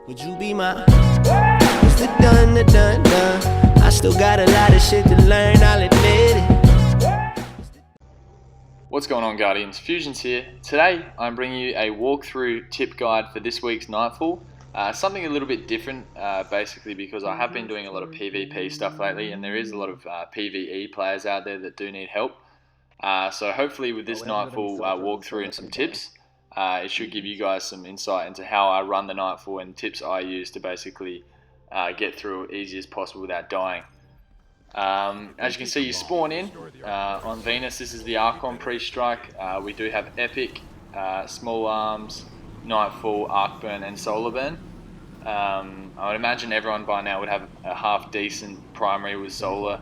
Would you be my what's the done, the done, done? I still got a lot of shit to learn, I'll admit it. What's going on, Guardians? Fusion's here. Today I'm bringing you a walkthrough tip guide for this week's Nightfall. Something a little bit different, basically because I have been doing a lot of PvP stuff lately, and there is a lot of PvE players out there that do need help. So hopefully with this Nightfall walkthrough and some tips, it should give you guys some insight into how I run the Nightfall and tips I use to basically get through it easy as possible without dying. As you can see, you spawn in on Venus. This is the Archon pre-strike. We do have Epic, Small Arms, Nightfall, Arcburn and Solar Burn. I would imagine everyone by now would have a half decent primary with Solar.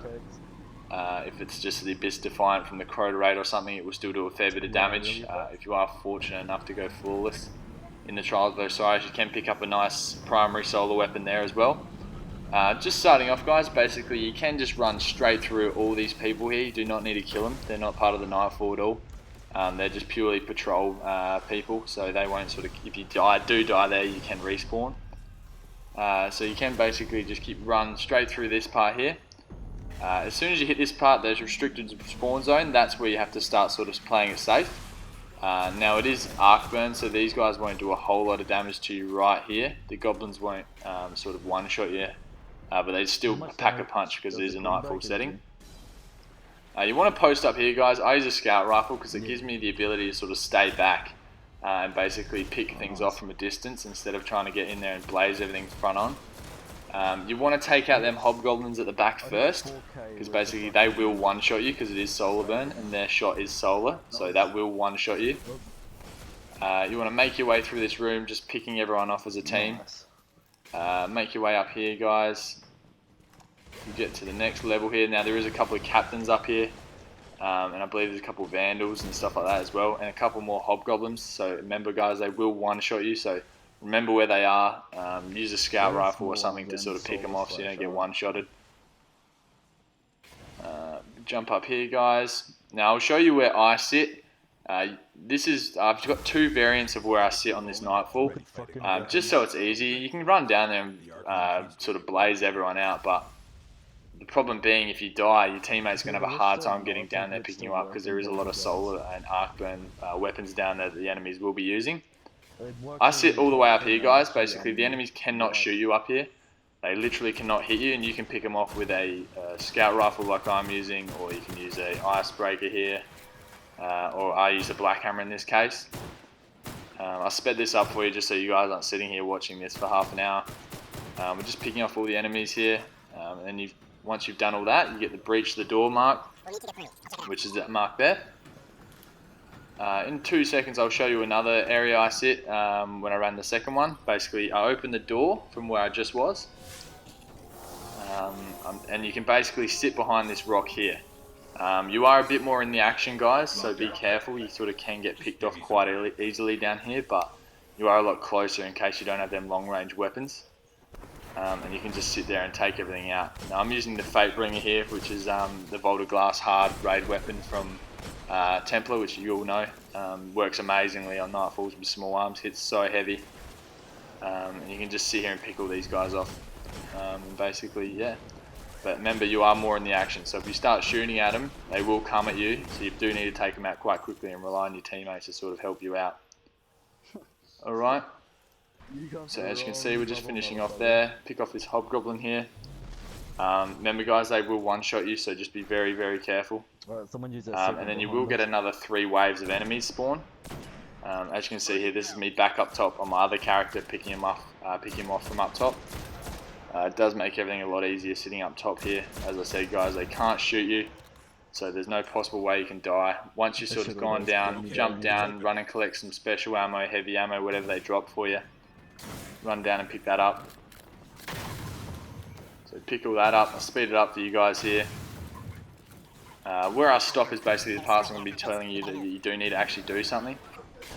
If it's just the Abyss Defiant from the Crota raid or something, it will still do a fair bit of damage. If you are fortunate enough to go flawless in the Trials of Osiris, you can pick up a nice primary Solar weapon there as well. Just starting off, guys, basically you can just run straight through all these people here. You do not need to kill them. They're not part of the Nightfall at all. They're just purely patrol people, so they won't sort of, if you do die there, you can respawn. So you can basically just keep run straight through this part here. As soon as you hit this part, there's restricted spawn zone. That's where you have to start sort of playing it safe. Now it is Arcburn, so these guys won't do a whole lot of damage to you right here. The goblins won't sort of one-shot you, but they still pack a punch because it is a Nightfall setting. You want to post up here, guys. I use a scout rifle because it gives me the ability to sort of stay back and basically pick things off from a distance instead of trying to get in there and blaze everything front on. You want to take out them hobgoblins at the back first, because basically they will one-shot you because it is Solar Burn and their shot is solar, so that will one-shot you. You want to make your way through this room, just picking everyone off as a team. Make your way up here, guys. You get to the next level here. Now there is a couple of captains up here, and I believe there's a couple of vandals and stuff like that as well, and a couple more hobgoblins. So remember, guys, they will one-shot you, so remember where they are. Use a scout rifle or something to sort of pick them off so you don't get one-shotted. Jump up here, guys. Now I'll show you where I sit. I've got two variants of where I sit on this Nightfall, just so it's easy. You can run down there and sort of blaze everyone out, but the problem being, if you die, your teammate's going to have a hard time getting down there picking you up because there is a lot of Solar and Arcburn weapons down there that the enemies will be using. I sit all the way up here, guys. Basically, the enemies cannot shoot you up here. They literally cannot hit you, and you can pick them off with a scout rifle like I'm using, or you can use a icebreaker here, or I use a black hammer in this case. I sped this up for you just so you guys aren't sitting here watching this for half an hour. We're just picking off all the enemies here, and then once you've done all that, you get the breach the door mark, which is that mark there. In 2 seconds I'll show you another area I sit when I ran the second one. Basically I open the door from where I just was, and you can basically sit behind this rock here. You are a bit more in the action, guys, so be careful. You sort of can get picked off quite easily down here, but you are a lot closer in case you don't have them long range weapons. And you can just sit there and take everything out. Now I'm using the Fatebringer here, which is the Vault of Glass hard raid weapon from Templar, which you all know. Works amazingly on Nightfalls with small arms, hits so heavy. And you can just sit here and pick all these guys off. And basically, yeah. But remember, you are more in the action, so if you start shooting at them, they will come at you, so you do need to take them out quite quickly and rely on your teammates to sort of help you out. Alright. So as you can see, we're just finishing off there. Pick off this hobgoblin here. Remember, guys, they will one-shot you, so just be very, very careful. And then you will get another 3 waves of enemies spawn. As you can see here, this is me back up top on my other character, picking him off from up top. It does make everything a lot easier sitting up top here. As I said, guys, they can't shoot you, so there's no possible way you can die. Once you've sort of gone down, jump down, run and collect some special ammo, heavy ammo, whatever they drop for you. Run down and pick that up. So pick all that up. I'll speed it up for you guys here. Where I stop is basically the parts I'm going to be telling you that you do need to actually do something.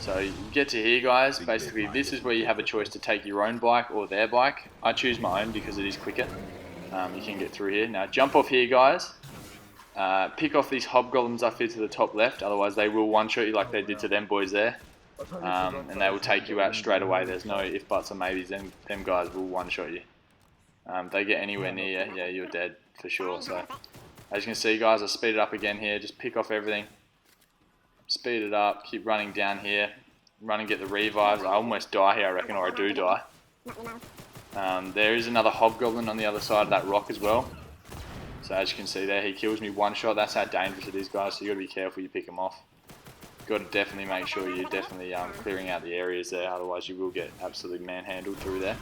So you get to here, guys. Basically this is where you have a choice to take your own bike or their bike. I choose my own because it is quicker. You can get through here. Now jump off here, guys. Pick off these hobgoblins up here to the top left, otherwise they will one-shot you like they did to them boys there. and they will take you out straight away. There's no if, buts or maybes. Them guys will one-shot you. They get anywhere near you, yeah, you're dead for sure. So as you can see, guys, I speed it up again here. Just pick off everything, speed it up, keep running down here, run and get the revives. I almost die here, I reckon, or I do die. There is another hobgoblin on the other side of that rock as well. So as you can see there, he kills me one shot. That's how dangerous it is, guys. So you got to be careful you pick him off. Got to definitely make sure you're definitely clearing out the areas there. Otherwise, you will get absolutely manhandled through there.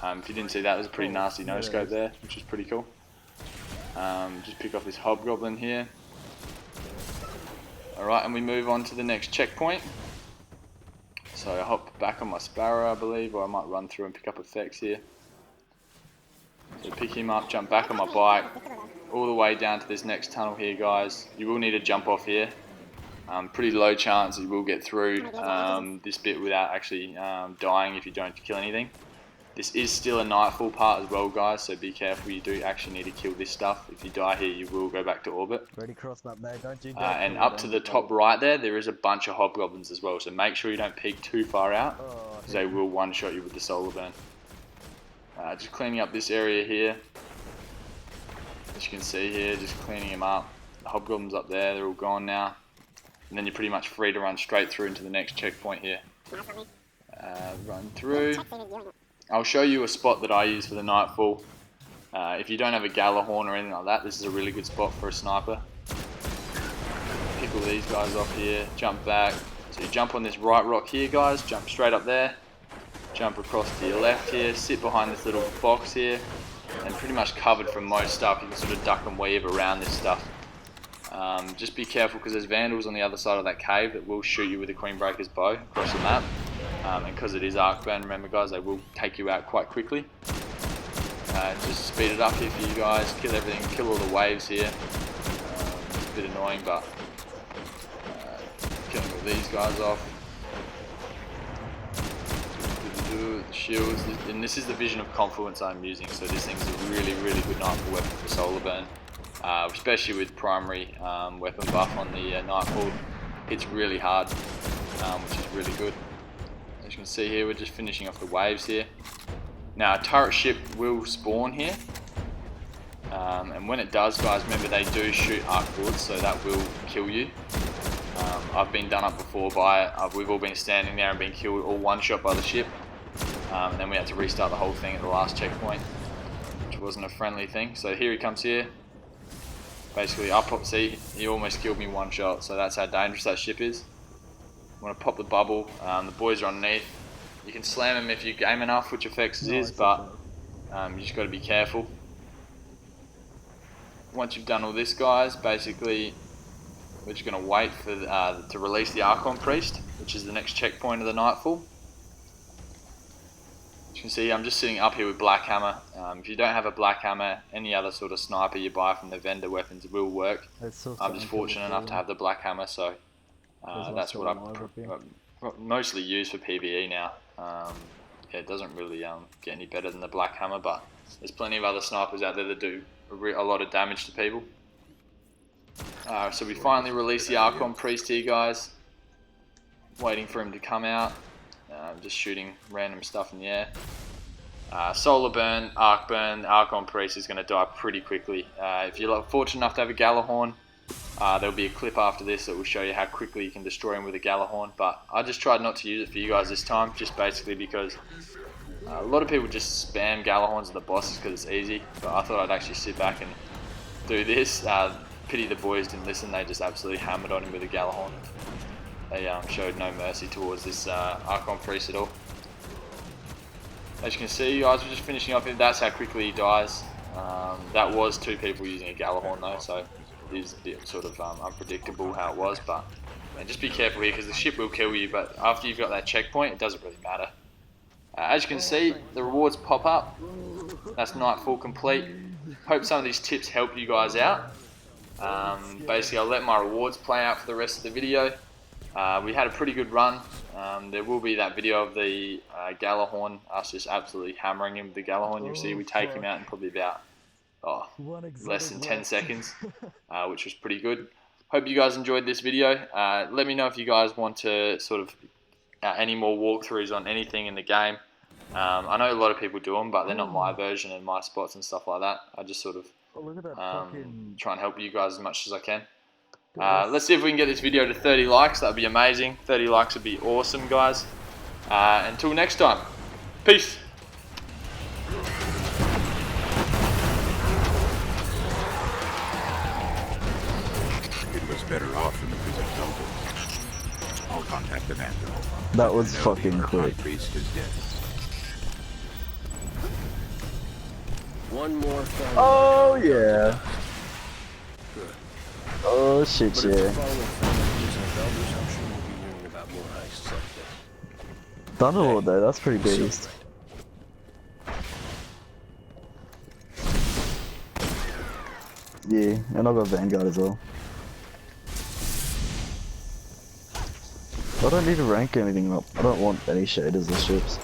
If you didn't see that, there's a pretty nasty no scope there, which is pretty cool. Just pick off this hobgoblin here. Alright, and we move on to the next checkpoint. So I hop back on my sparrow, I believe, or I might run through and pick up effects here. So pick him up, jump back on my bike, all the way down to this next tunnel here, guys. You will need to jump off here. Pretty low chance you will get through this bit without actually dying if you don't kill anything. This is still a Nightfall part as well, guys, so be careful. You do actually need to kill this stuff. If you die here, you will go back to orbit. Ready cross map there, don't you? And up to the top right there is a bunch of hobgoblins as well, so make sure you don't peek too far out, because they will one-shot you with the solar burn. Just cleaning up this area here. As you can see here, just cleaning them up. The hobgoblins up there, they're all gone now. And then you're pretty much free to run straight through into the next checkpoint here. Run through. I'll show you a spot that I use for the Nightfall. If you don't have a Galahorn or anything like that, this is a really good spot for a sniper. Pick all these guys off here, jump back. So you jump on this right rock here, guys, jump straight up there. Jump across to your left here, sit behind this little box here, and pretty much covered from most stuff. You can sort of duck and weave around this stuff. Just be careful because there's vandals on the other side of that cave that will shoot you with a Queenbreaker's bow across the map. And because it is arcburn, remember guys, they will take you out quite quickly. Just speed it up here for you guys, kill everything, kill all the waves here. It's a bit annoying, but killing all these guys off. The shields, and this is the Vision of Confluence I'm using, so this thing's a really, really good Nightfall weapon for solar burn. Especially with primary weapon buff on the Nightfall. Hits really hard, which is really good. As you can see here, we're just finishing off the waves here. Now, a turret ship will spawn here, and when it does, guys, remember they do shoot arc bullets, so that will kill you. I've been done up before by it. We've all been standing there and been killed all one shot by the ship. And then we had to restart the whole thing at the last checkpoint, which wasn't a friendly thing. So here he comes here. Basically, see, he almost killed me one shot, so that's how dangerous that ship is. I'm going to pop the bubble. The boys are underneath. You can slam them if you game enough, which effects is, but you just got to be careful. Once you've done all this, guys, basically we're just going to wait for to release the Archon Priest, which is the next checkpoint of the Nightfall. As you can see, I'm just sitting up here with Black Hammer. If you don't have a Black Hammer, any other sort of sniper you buy from the vendor weapons will work. I'm just fortunate enough to have the Black Hammer, so that's what I mostly use for PvE now. Yeah, it doesn't really get any better than the Black Hammer, but there's plenty of other snipers out there that do a lot of damage to people. So we finally released the Archon Priest here, guys. Waiting for him to come out. Just shooting random stuff in the air. Solar burn, arc burn, Archon Priest is going to die pretty quickly. If you're fortunate enough to have a Galahorn, there'll be a clip after this that will show you how quickly you can destroy him with a Galahorn. But I just tried not to use it for you guys this time, just basically because a lot of people just spam Galahorns at the bosses because it's easy. But I thought I'd actually sit back and do this. Pity the boys didn't listen, they just absolutely hammered on him with a Galahorn. They showed no mercy towards this Archon Priest at all. As you can see, guys, we're just finishing off. That's how quickly he dies. That was 2 people using a Galahorn though, so it is a bit sort of unpredictable how it was. But just be careful here because the ship will kill you. But after you've got that checkpoint, it doesn't really matter. As you can see, the rewards pop up. That's Nightfall complete. Hope some of these tips help you guys out. Basically, I'll let my rewards play out for the rest of the video. We had a pretty good run. There will be that video of the Galahorn, us just absolutely hammering him with the Galahorn. You'll see we take him out in probably about less than 10 seconds, which was pretty good. Hope you guys enjoyed this video. Let me know if you guys want to sort of any more walkthroughs on anything in the game. I know a lot of people do them, but they're not my version and my spots and stuff like that. I just sort of try and help you guys as much as I can. Let's see if we can get this video to 30 likes. That would be amazing. 30 likes would be awesome, guys. Until next time, peace. It was better off in the prison jungle. I'll contact the man. That was fucking quick. Priest is dead. One more phone. Oh yeah. Oh shit, But if the yeah. following phone is on Elders, I'm sure we'll be hearing about more heists like this. Thunderlord though, that's pretty beast. Yeah, and I've got Vanguard as well. I don't need to rank anything up. I don't want any shaders or ships.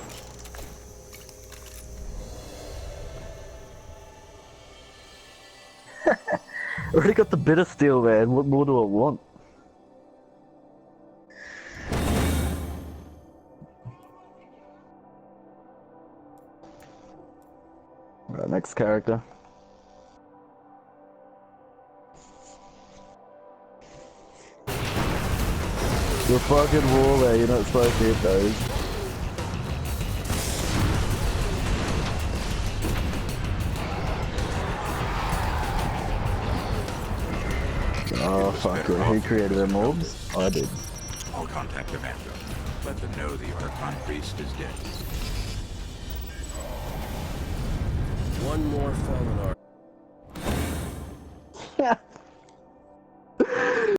I already got the bitter steel, man. What more do I want? Alright, next character. You're fucking wall there, you're not supposed to hit those. Oh fuck yeah, who created them orbs? I did. I'll contact the man. Let them know the Archon Priest is dead. One more fallen arc.